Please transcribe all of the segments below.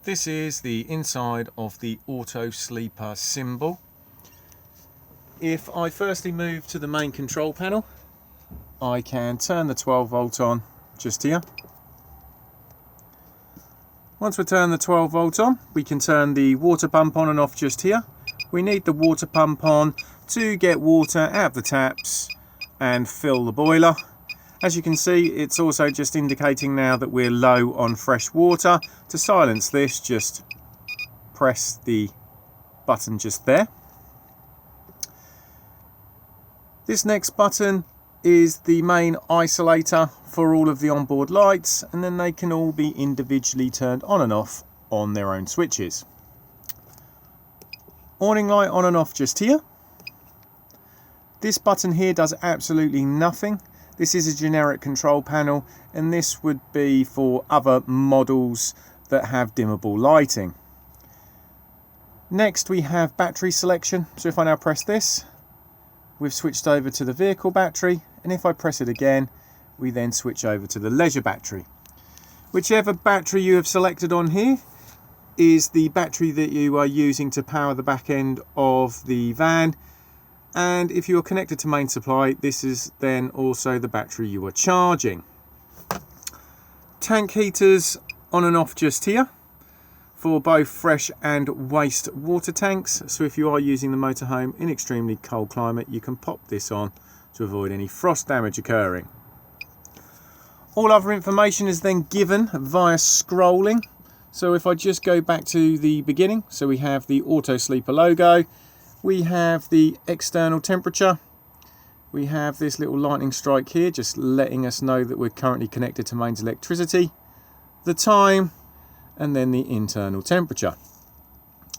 This is the inside of the auto sleeper symbol. If I firstly move to the main control panel, I can turn the 12 volt on just here. Once we turn the 12 volt on, we can turn the water pump on and off just here. We need the water pump on to get water out of the taps and fill the boiler. As you can see, it's also just indicating now that we're low on fresh water. To silence this, just press the button just there. This next button is the main isolator for all of the onboard lights, and then they can all be individually turned on and off on their own switches. Awning light on and off just here. This button here does absolutely nothing. This is a generic control panel, and this would be for other models that have dimmable lighting. Next we have battery selection. So if I now press this, we've switched over to the vehicle battery, and if I press it again, we then switch over to the leisure battery. Whichever battery you have selected on here is the battery that you are using to power the back end of the van. And if you are connected to main supply, this is then also the battery you are charging. Tank heaters on and off just here for both fresh and waste water tanks. So if you are using the motorhome in extremely cold climate, you can pop this on to avoid any frost damage occurring. All other information is then given via scrolling. So if I just go back to the beginning, so we have the auto sleeper logo. We have the external temperature. We have this little lightning strike here, just letting us know that we're currently connected to mains electricity, the time, and then the internal temperature.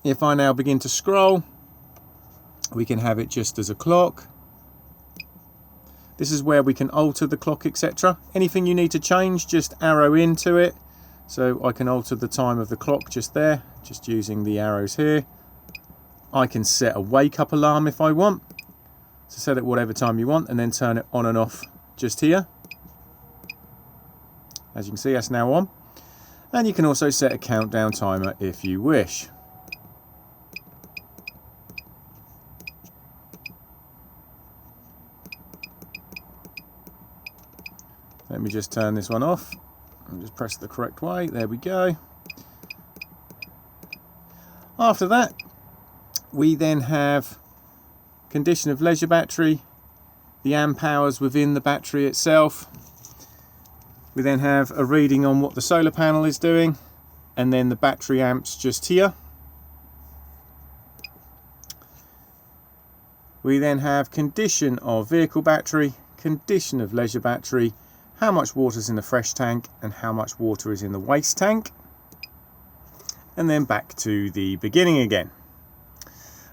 If I now begin to scroll, we can have it just as a clock. This is where we can alter the clock, etc. Anything you need to change, just arrow into it. So I can alter the time of the clock just there, just using the arrows here. I can set a wake up alarm if I want. So set it whatever time you want and then turn it on and off just here. As you can see, that's now on. And you can also set a countdown timer if you wish. Let me just turn this one off and just press the correct way. There we go. After that, we then have condition of leisure battery, the amp hours within the battery itself. We then have a reading on what the solar panel is doing, and then the battery amps just here. We then have condition of vehicle battery, condition of leisure battery, how much water is in the fresh tank and how much water is in the waste tank, and then back to the beginning again.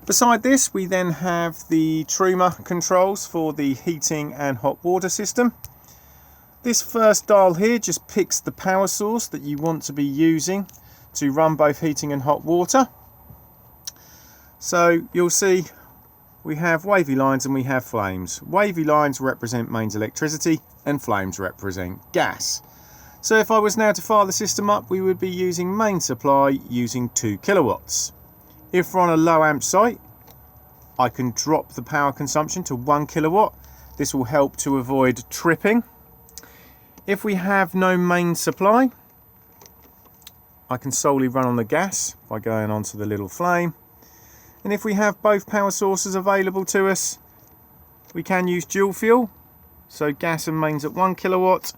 Beside this, we then have the Truma controls for the heating and hot water system. This first dial here just picks the power source that you want to be using to run both heating and hot water. So you'll see we have wavy lines and we have flames. Wavy lines represent mains electricity and flames represent gas. So if I was now to fire the system up, we would be using main supply using 2 kilowatts. If we're on a low amp site, I can drop the power consumption to 1 kilowatt. This will help to avoid tripping. If we have no main supply, I can solely run on the gas by going onto the little flame. And if we have both power sources available to us, we can use dual fuel. So gas and mains at 1 kilowatt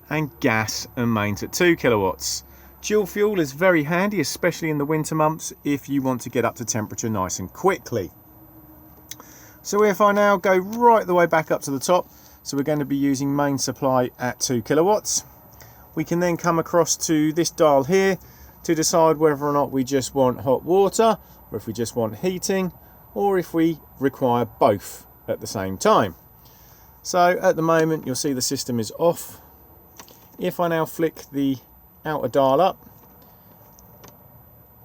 and gas and mains at 2 kilowatts. Dual fuel is very handy, especially in the winter months if you want to get up to temperature nice and quickly. So if I now go right the way back up to the top, so we're going to be using main supply at 2 kilowatts. We can then come across to this dial here to decide whether or not we just want hot water, or if we just want heating, or if we require both at the same time. So at the moment, you'll see the system is off. If I now flick the outer dial up,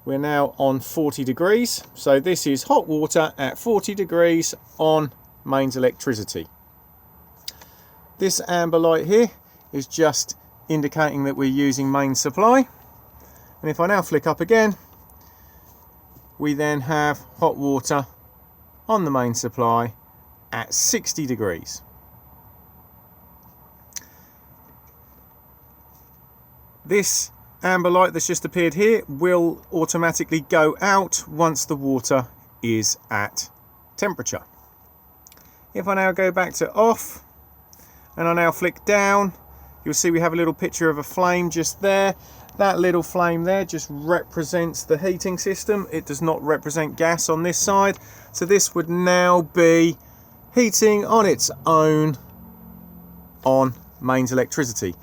we're now on 40 degrees. So this is hot water at 40 degrees on mains electricity. This amber light here is just indicating that we're using main supply. And if I now flick up again, we then have hot water on the main supply at 60 degrees. This amber light that's just appeared here will automatically go out once the water is at temperature. If I now go back to off and I now flick down, you'll see we have a little picture of a flame just there. That little flame there just represents the heating system. It does not represent gas on this side. So this would now be heating on its own on mains electricity.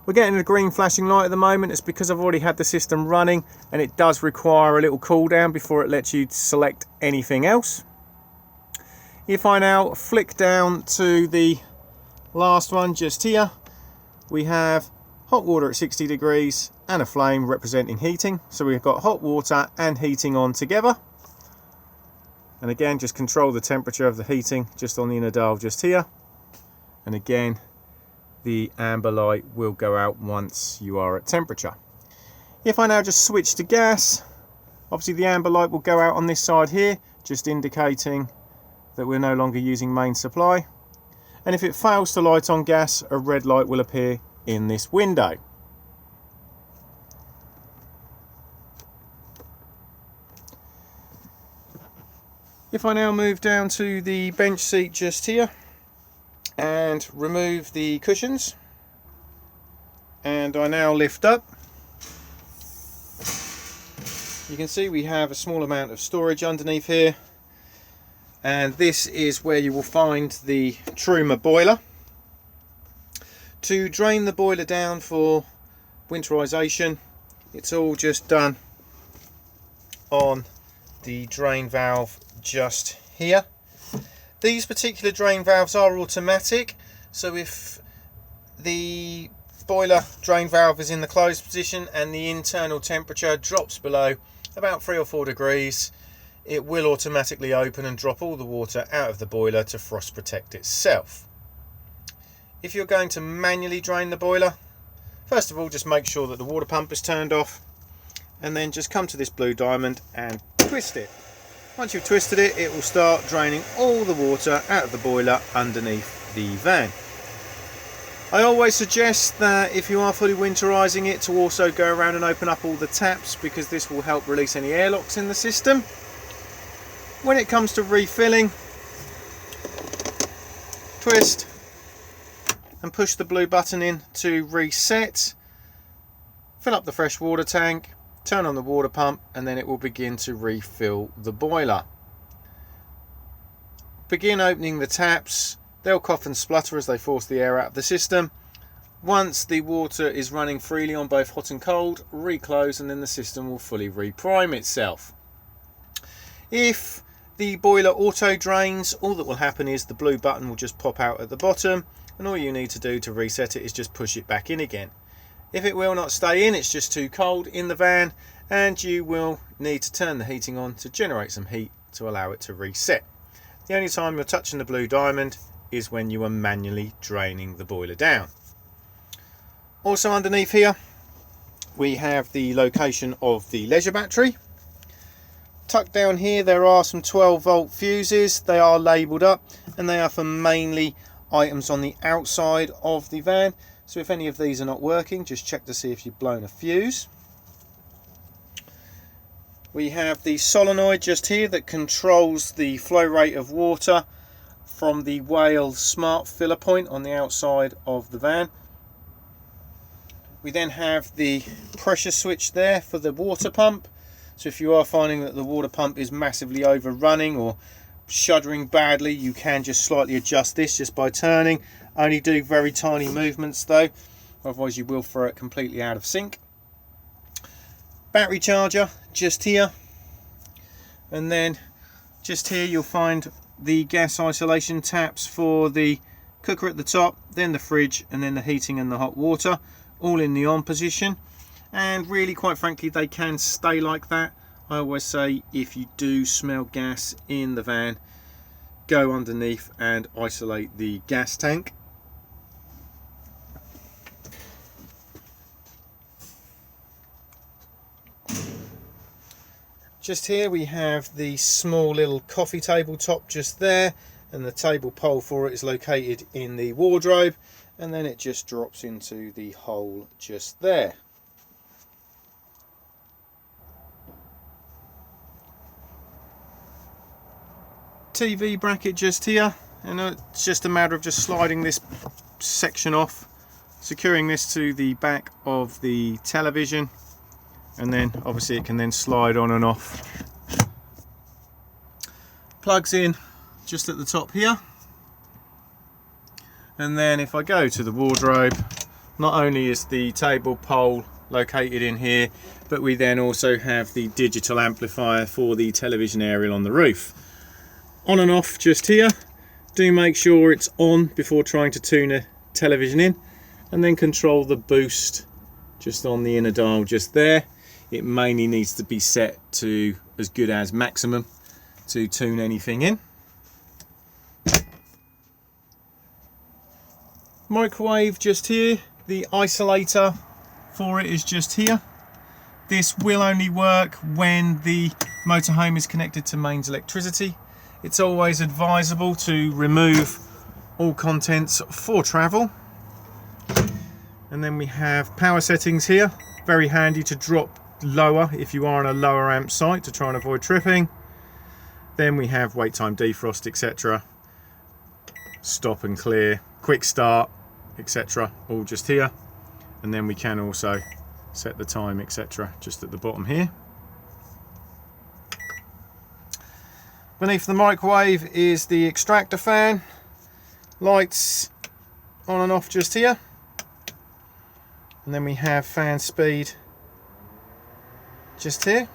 We're getting a green flashing light at the moment. It's because I've already had the system running, and it does require a little cool down before it lets you select anything else. If I now flick down to the last one just here, we have hot water at 60 degrees and a flame representing heating. So we've got hot water and heating on together. And again, just control the temperature of the heating just on the inner dial just here. And again, the amber light will go out once you are at temperature. If I now just switch to gas, obviously the amber light will go out on this side here, just indicating that we're no longer using main supply. And if it fails to light on gas, a red light will appear in this window. If I now move down to the bench seat just here and remove the cushions, and I now lift up, you can see we have a small amount of storage underneath here, and this is where you will find the Truma boiler. To drain the boiler down for winterization, it's all just done on the drain valve just here. These particular drain valves are automatic, so if the boiler drain valve is in the closed position and the internal temperature drops below about 3 or 4 degrees, it will automatically open and drop all the water out of the boiler to frost protect itself. If you're going to manually drain the boiler, first of all just make sure that the water pump is turned off, and then just come to this blue diamond and twist it. Once you've twisted it, it will start draining all the water out of the boiler underneath the van. I always suggest that if you are fully winterizing it, to also go around and open up all the taps, because this will help release any airlocks in the system. When it comes to refilling, twist and push the blue button in to reset, fill up the fresh water tank, turn on the water pump, and then it will begin to refill the boiler. Begin opening the taps. They'll cough and splutter as they force the air out of the system. Once the water is running freely on both hot and cold, reclose, and then the system will fully reprime itself. If the boiler auto drains, all that will happen is the blue button will just pop out at the bottom, and all you need to do to reset it is just push it back in again. If it will not stay in, it's just too cold in the van, and you will need to turn the heating on to generate some heat to allow it to reset. The only time you're touching the blue diamond is when you are manually draining the boiler down. Also underneath here, we have the location of the leisure battery. Tucked down here, there are some 12-volt fuses. They are labelled up, and they are for mainly items on the outside of the van. So if any of these are not working, just check to see if you've blown a fuse. We have the solenoid just here that controls the flow rate of water from the Whale smart filler point on the outside of the van. We then have the pressure switch there for the water pump. So if you are finding that the water pump is massively overrunning or shuddering badly, you can just slightly adjust this just by turning. Only do very tiny movements though, otherwise you will throw it completely out of sync. Battery charger just here, and then just here you'll find the gas isolation taps for the cooker at the top, then the fridge, and then the heating and the hot water, all in the on position. And really, quite frankly, they can stay like that. I always say if you do smell gas in the van, go underneath and isolate the gas tank. Just here we have the small little coffee table top just there, and the table pole for it is located in the wardrobe, and then it just drops into the hole just there. TV bracket just here, and it's just a matter of just sliding this section off, securing this to the back of the television, and then obviously it can then slide on and off. Plugs in just at the top here, and then if I go to the wardrobe, not only is the table pole located in here, but we then also have the digital amplifier for the television aerial on the roof. On and off just here. Do make sure it's on before trying to tune a television in, and then control the boost just on the inner dial just there. It mainly needs to be set to as good as maximum to tune anything in. Microwave just here. The isolator for it is just here. This will only work when the motorhome is connected to mains electricity. It's always advisable to remove all contents for travel. And then we have power settings here. Very handy to drop lower if you are on a lower amp site to try and avoid tripping. Then we have wait time, defrost, etc. Stop and clear, quick start, etc. all just here. And then we can also set the time, etc. just at the bottom here. Beneath the microwave is the extractor fan. Lights on and off just here. And then we have fan speed just here.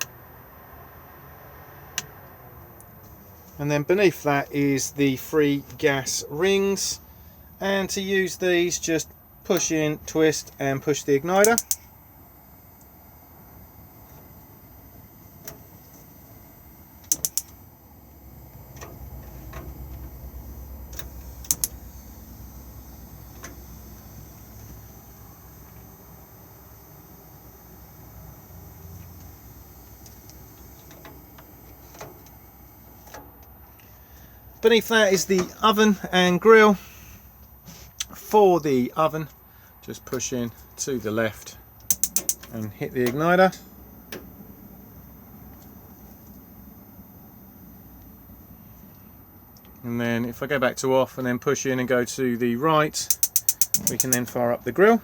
And then beneath that is the 3 gas rings. And to use these, just push in, twist and push the igniter. Beneath that is the oven and grill. For the oven, just push in to the left and hit the igniter. And then if I go back to off and then push in and go to the right, we can then fire up the grill.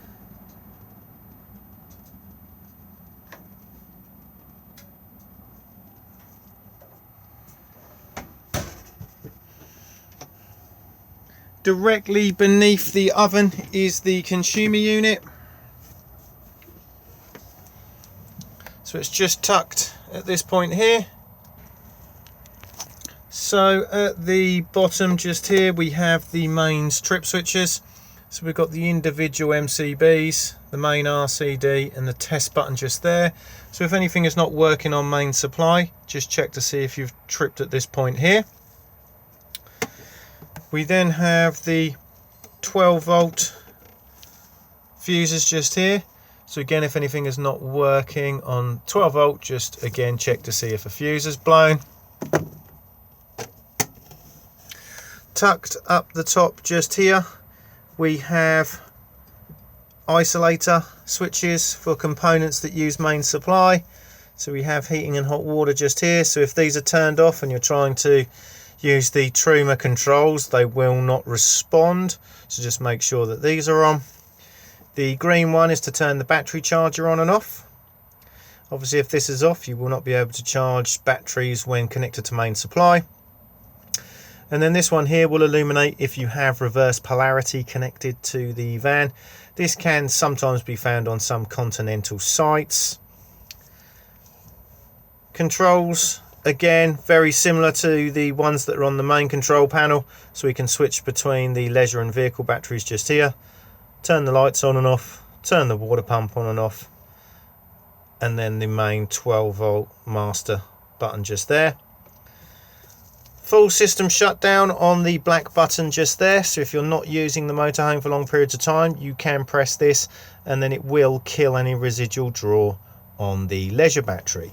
Directly beneath the oven is the consumer unit. So it's just tucked at this point here. So at the bottom just here we have the mains trip switches. So we've got the individual MCBs, the main RCD and the test button just there. So if anything is not working on main supply, just check to see if you've tripped at this point here. We then have the 12 volt fuses just here. So again, if anything is not working on 12 volt, just again check to see if a fuse is blown. Tucked up the top just here, we have isolator switches for components that use main supply. So we have heating and hot water just here. So if these are turned off and you're trying to use the Truma controls, they will not respond, so just make sure that these are on. The green one is to turn the battery charger on and off. Obviously if this is off, you will not be able to charge batteries when connected to main supply. And then this one here will illuminate if you have reverse polarity connected to the van. This can sometimes be found on some continental sites. Controls, again, very similar to the ones that are on the main control panel, so we can switch between the leisure and vehicle batteries just here, turn the lights on and off, turn the water pump on and off, and then the main 12 volt master button just there. Full system shutdown on the black button just there, so if you're not using the motorhome for long periods of time, you can press this and then it will kill any residual draw on the leisure battery.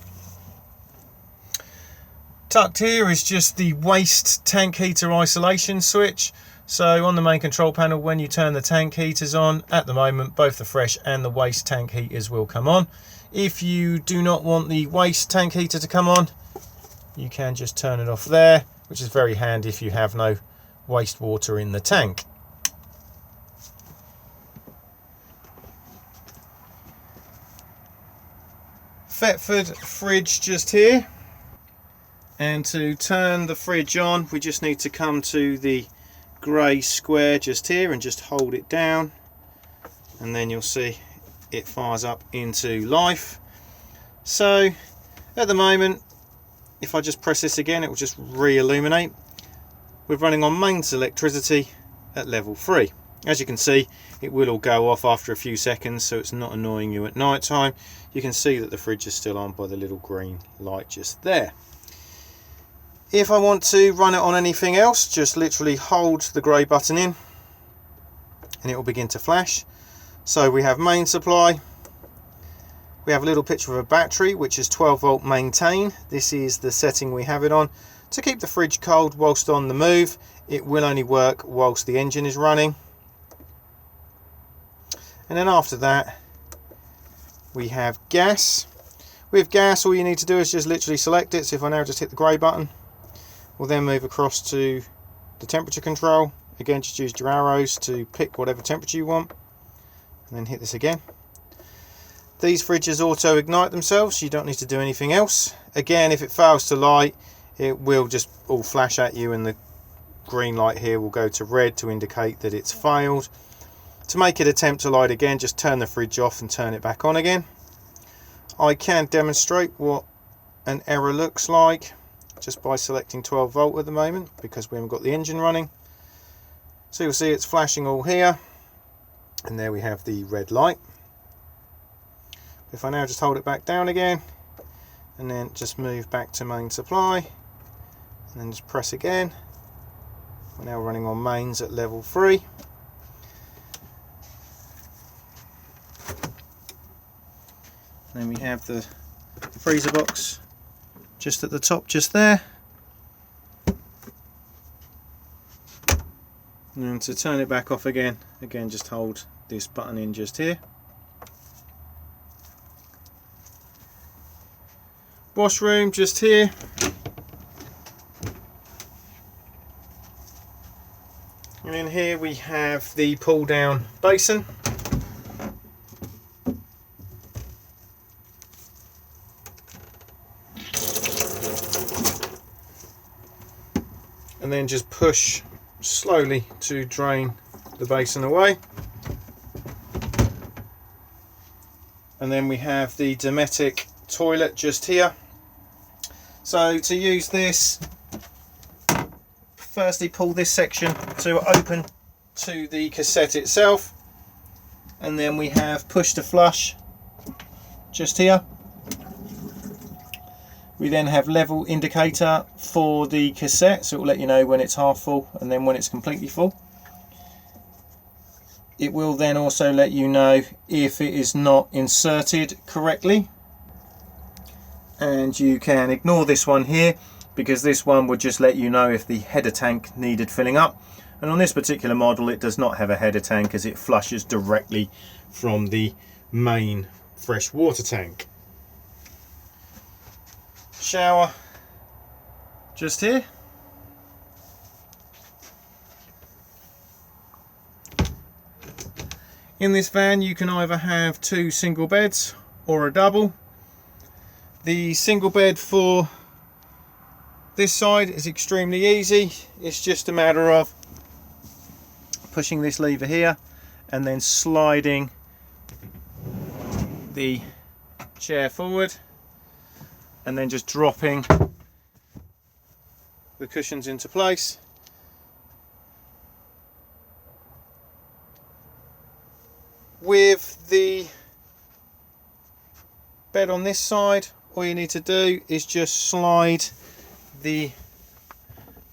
Tucked here is just the waste tank heater isolation switch. So on the main control panel, when you turn the tank heaters on, at the moment both the fresh and the waste tank heaters will come on. If you do not want the waste tank heater to come on, you can just turn it off there, which is very handy if you have no wastewater in the tank. Thetford fridge just here, and to turn the fridge on we just need to come to the grey square just here and just hold it down, and then you'll see it fires up into life. So at the moment, if I just press this again, it will just re-illuminate. We're running on mains electricity at level 3. As you can see, it will all go off after a few seconds, so it's not annoying you at night time. You can see that the fridge is still on by the little green light just there. If I want to run it on anything else, just literally hold the grey button in and it will begin to flash. So we have main supply. We have a little picture of a battery, which is 12 volt maintain. This is the setting we have it on to keep the fridge cold whilst on the move. It will only work whilst the engine is running. And then after that we have gas. With gas, all you need to do is just literally select it. So if I now just hit the grey button, we'll then move across to the temperature control. Again, just use your arrows to pick whatever temperature you want, and then hit this again. These fridges auto ignite themselves, so you don't need to do anything else. Again, if it fails to light, it will just all flash at you and the green light here will go to red to indicate that it's failed. To make it attempt to light again, just turn the fridge off and turn it back on again. I can demonstrate what an error looks like just by selecting 12 volt at the moment, because we haven't got the engine running. So you'll see it's flashing all here, and there we have the red light. If I now just hold it back down again and then just move back to main supply and then just press again, we're now running on mains at level 3. Then we have the freezer box just at the top just there. And to turn it back off again, just hold this button in just here. Washroom just here. And in here we have the pull down basin. And then just push slowly to drain the basin away. And then we have the Dometic Toilet just here. So to use this, firstly pull this section to open to the cassette itself, and then we have push to flush just here. We then have level indicator for the cassette, so it will let you know when it's half full and then when it's completely full. It will then also let you know if it is not inserted correctly. And you can ignore this one here, because this one would just let you know if the header tank needed filling up. And on this particular model it does not have a header tank, as it flushes directly from the main fresh water tank. Shower just here. In this van you can either have 2 single beds or a double. The single bed for this side is extremely easy. It's just a matter of pushing this lever here and then sliding the chair forward, and then just dropping the cushions into place. With the bed on this side, all you need to do is just slide the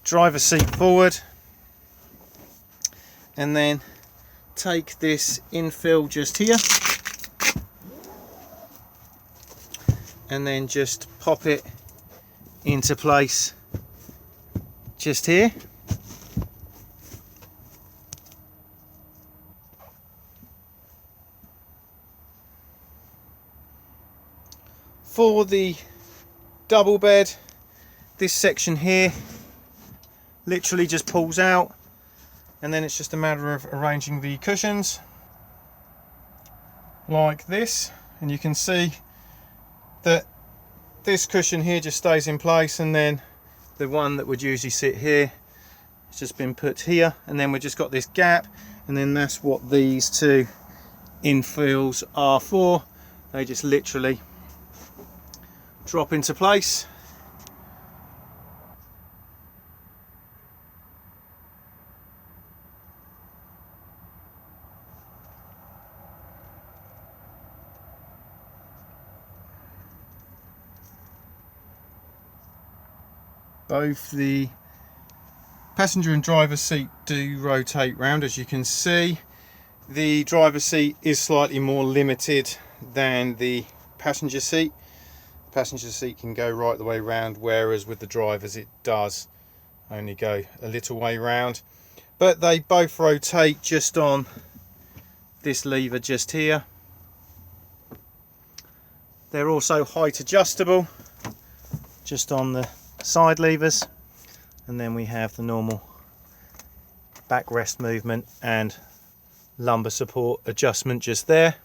driver's seat forward and then take this infill just here and then just pop it into place just here. For the double bed, this section here literally just pulls out, and then it's just a matter of arranging the cushions like this, and you can see that this cushion here just stays in place, and then the one that would usually sit here has just been put here, and then we've just got this gap, and then that's what these two infills are for. They just literally drop into place. Both the passenger and driver's seat do rotate round, as you can see. The driver's seat is slightly more limited than the passenger seat. The passenger seat can go right the way round, whereas with the driver's it does only go a little way round. But they both rotate just on this lever just here. They're also height adjustable just on the side levers, and then we have the normal backrest movement and lumbar support adjustment just there.